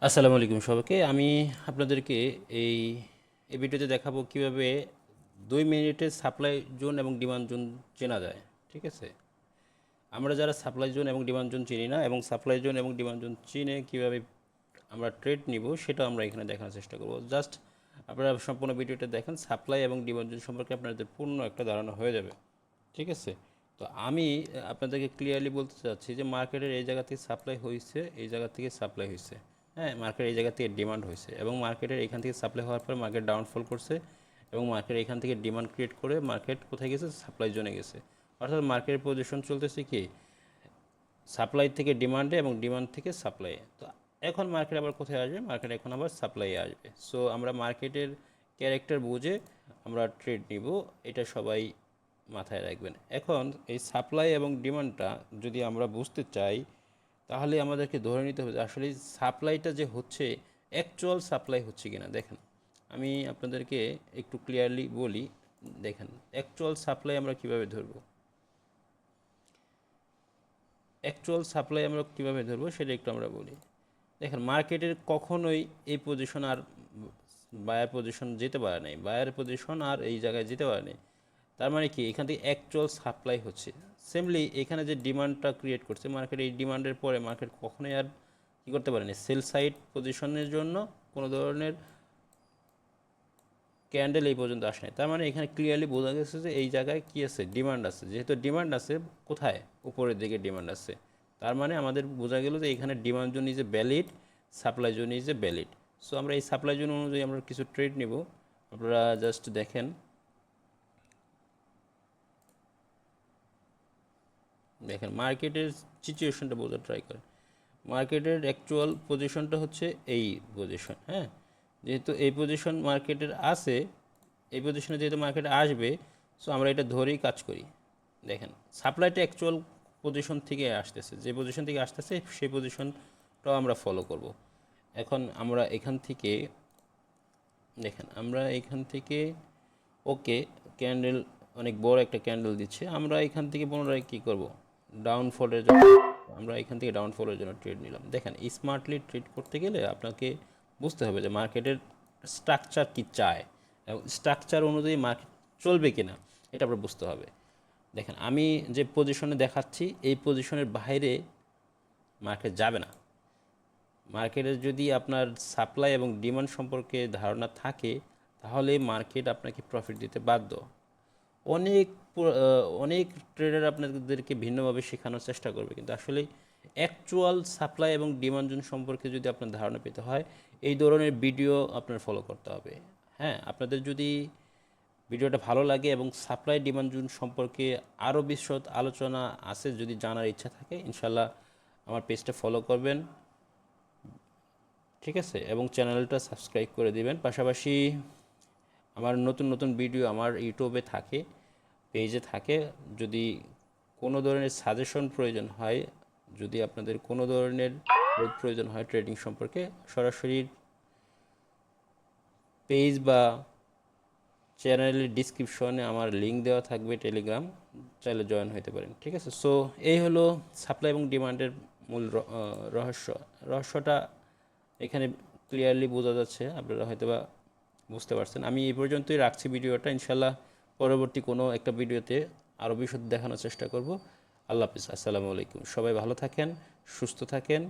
আসসালামু আলাইকুম সবাইকে। আমি আপনাদেরকে এই এই ভিডিওতে দেখাবো কিভাবে 2 মিনিটে সাপ্লাই জোন এবং ডিমান্ড জোন চেনা যায়। ঠিক আছে, আমরা যারা সাপ্লাই জোন এবং ডিমান্ড জোন চিনি না এবং সাপ্লাই জোন এবং ডিমান্ড জোন চিনে কিভাবে আমরা ট্রেড নিব সেটা আমরা এখানে দেখানোর চেষ্টা করব। জাস্ট আপনারা সম্পূর্ণ ভিডিওটা দেখেন, সাপ্লাই এবং ডিমান্ড জোন সম্পর্কে আপনাদের পূর্ণ একটা ধারণা হয়ে যাবে। ঠিক আছে, তো আমি আপনাদেরকে ক্লিয়ারলি বলতে চাচ্ছি যে মার্কেটের এই জায়গা থেকে সাপ্লাই হয়েছে, এই জায়গা থেকে সাপ্লাই হয়েছে। হ্যাঁ, মার্কেট এই জায়গা থেকে ডিমান্ড হয়েছে এবং মার্কেটের এখান থেকে সাপ্লাই হওয়ার পর মার্কেট ডাউনফল করছে এবং মার্কেট এখান থেকে ডিমান্ড ক্রিয়েট করে মার্কেট কোথায় গেছে? সাপ্লাই জোনে গেছে। অর্থাৎ মার্কেটের পজিশন চলতেছে কি সাপ্লাই থেকে ডিমান্ডে এবং ডিমান্ড থেকে সাপ্লাইয়ে। তো এখন মার্কেট আবার কোথায় আসবে? মার্কেট এখন আবার সাপ্লাইয়ে আসবে। সো আমরা মার্কেটের ক্যারেক্টার বুঝে আমরা ট্রেড নিব, এটা সবাই মাথায় রাখবেন। এখন এই সাপ্লাই এবং ডিমান্ডটা যদি আমরা বুঝতে চাই তাহলে আমাদেরকে ধরে নিতে হবে যে আসলে সাপ্লাইটা যে হচ্ছে অ্যাকচুয়াল সাপ্লাই হচ্ছে কিনা। দেখেন, আমি আপনাদেরকে একটু ক্লিয়ারলি বলি। দেখেন, অ্যাকচুয়াল সাপ্লাই আমরা কিভাবে ধরবো, অ্যাকচুয়াল সাপ্লাই আমরা কীভাবে ধরবো সেটা একটু আমরা বলি। দেখেন, মার্কেটের কখনোই এই পজিশন আর বায়ার পজিশন যেতে পারে নাই, বায়ার পজিশন আর এই জায়গায় যেতে পারে নাই। তার মানে কি এখান থেকে অ্যাকচুয়াল সাপ্লাই হচ্ছে। সেমলি এখানে যে ডিমান্ডটা ক্রিয়েট করছে মার্কেট, এই ডিমান্ডের পরে মার্কেট কখনোই আর কী করতে পারেনি, সেল সাইড পজিশনের জন্য কোনো ধরনের ক্যান্ডেল এই পর্যন্ত আসে নাই। তার মানে এখানে ক্লিয়ারলি বোঝা গেছে যে এই জায়গায় কী আছে, ডিমান্ড আছে। যেহেতু ডিমান্ড আছে, কোথায়? উপরের দিকে ডিমান্ড আছে। তার মানে আমাদের বোঝা গেল যে এখানে demand zone is a valid, supply zone is a valid. So আমরা এই সাপ্লাই জোন অনুযায়ী আমরা কিছু ট্রেড নিব। আপনারা জাস্ট দেখেন, দেখেন মার্কেটের সিচুয়েশনটা বোঝার ট্রাই করেন। মার্কেটের অ্যাকচুয়াল পজিশনটা হচ্ছে এই পজিশন। হ্যাঁ, যেহেতু এই পজিশন মার্কেটের আছে, এই পজিশনে যেহেতু মার্কেটে আসবে, সো আমরা এটা ধরেই কাজ করি। দেখেন, সাপ্লাইটা অ্যাকচুয়াল পজিশন থেকে আসতেছে, যে পজিশন থেকে আসতেছে সেই পজিশনটাও আমরা ফলো করব। এখন আমরা এখান থেকে দেখেন, আমরা এখান থেকে ওকে ক্যান্ডেল, অনেক বড় একটা ক্যান্ডেল দিচ্ছে, আমরা এখান থেকে পুনরায় কী করব? ডাউনফলের জন্য আমরা এখান থেকে ডাউনফলের জন্য ট্রেড নিলাম। দেখেন, স্মার্টলি ট্রেড করতে গেলে আপনাকে বুঝতে হবে যে মার্কেটের স্ট্রাকচার কী চায় এবং স্ট্রাকচার অনুযায়ী মার্কেট চলবে কি না এটা আপনার বুঝতে হবে। দেখেন, আমি যে পজিশনে দেখাচ্ছি এই পজিশনের বাইরে মার্কেট যাবে না। মার্কেটের যদি আপনার সাপ্লাই এবং ডিমান্ড সম্পর্কে ধারণা থাকে তাহলে মার্কেট আপনাকে প্রফিট দিতে বাধ্য। অনেক অনেক ট্রেডার আপনাদেরকে ভিন্নভাবে শেখানোর চেষ্টা করবে, কিন্তু আসলে অ্যাকচুয়াল সাপ্লাই এবং ডিমান্ড জোন সম্পর্কে যদি আপনার ধারণা পেতে হয় এই ধরনের ভিডিও আপনার ফলো করতে হবে। হ্যাঁ, আপনাদের যদি ভিডিওটা ভালো লাগে এবং সাপ্লাই ডিমান্ড জোন সম্পর্কে আরও বিশদ আলোচনা আছে যদি জানার ইচ্ছা থাকে, ইনশাল্লাহ আমার পেজটা ফলো করবেন। ঠিক আছে, এবং চ্যানেলটা সাবস্ক্রাইব করে দিবেন। পাশাপাশি আমার নতুন নতুন ভিডিও আমার ইউটিউবে থাকে, পেজে থাকে। যদি কোনো ধরনের সাজেশন প্রয়োজন হয়, যদি আপনাদের কোনো ধরনের হেল্প প্রয়োজন হয় ট্রেডিং সম্পর্কে, সরাসরি পেজ বা চ্যানেলের ডিসক্রিপশনে আমার লিঙ্ক দেওয়া থাকবে, টেলিগ্রাম, চাইলে জয়েন হতে পারেন। ঠিক আছে, সো এই হলো সাপ্লাই এবং ডিমান্ডের মূল রহস্যটা এখানে ক্লিয়ারলি বোঝা যাচ্ছে, আপনারা হয়তো বা বুঝতে পারছেন। আমি এই পর্যন্তই রাখছি ভিডিওটা, ইনশাল্লাহ পরবর্তী কোনো একটা ভিডিওতে আরও বিশদ দেখানোর চেষ্টা করব। আল্লাহ হাফিজ, আসসালামু আলাইকুম। সবাই ভালো থাকেন, সুস্থ থাকেন।